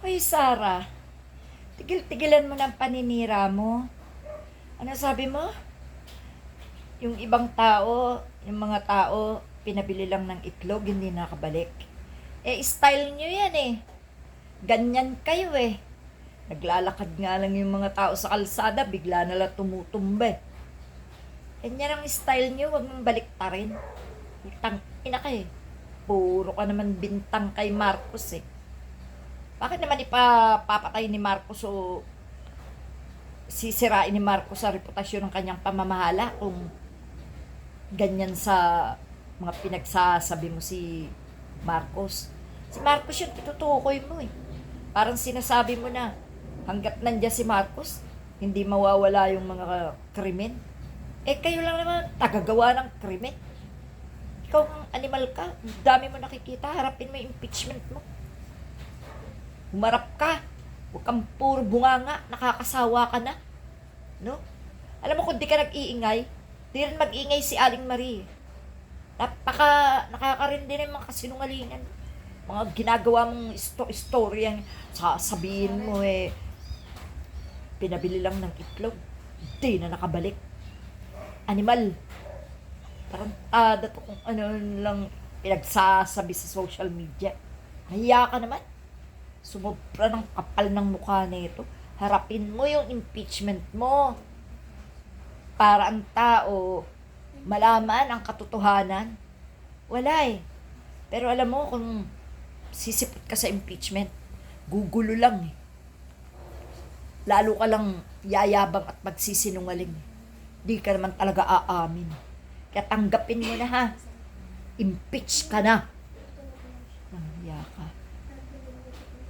Uy, Sarah, tigil-tigilan mo ng paninira mo. Ano sabi mo? Yung ibang tao, yung mga tao, pinabili lang ng itlog, hindi nakabalik. Style nyo yan eh. Ganyan kayo eh. Naglalakad nga lang yung mga tao sa kalsada, bigla na lang tumutumba eh. Ganyan ang style nyo, wag mong baliktarin. Bintang ina ka eh. Puro ka naman bintang kay Marcos eh. Bakit naman ipapapatay ni Marcos o sisirain ni Marcos sa reputasyon ng kanyang pamamahala kung ganyan sa mga pinagsasabi mo si Marcos? Si Marcos yung tinutukoy mo eh. Parang sinasabi mo na hanggat nandiyan si Marcos, hindi mawawala yung mga krimen. Kayo lang naman tagagawa ng krimen. Ikaw ang animal ka. Ang dami mo nakikita. Harapin mo yung impeachment mo. Humarap ka. Huwag kang puro bunganga. Nakakasawa ka na. No? Alam mo kung di ka nag-iingay, di rin mag-iingay si Aling Marie. Nakakarindi na yung mga kasinungalingan. Mga ginagawa mong istorya. Sasabihin mo pinabili lang ng itlog. Di na nakabalik. Animal. Tarantado to kung ano lang pinagsasabi sa social media. Nahiya ka naman. Sumobra ng kapal ng mukha nito. Harapin mo yung impeachment mo. Para ang tao malaman ang katotohanan. Wala eh. Pero alam mo kung sisipot ka sa impeachment, gugulo lang eh. Lalo ka lang yayabang at magsisinungaling. Di ka naman talaga aamin. Kaya tanggapin mo na ha. Impeach ka na.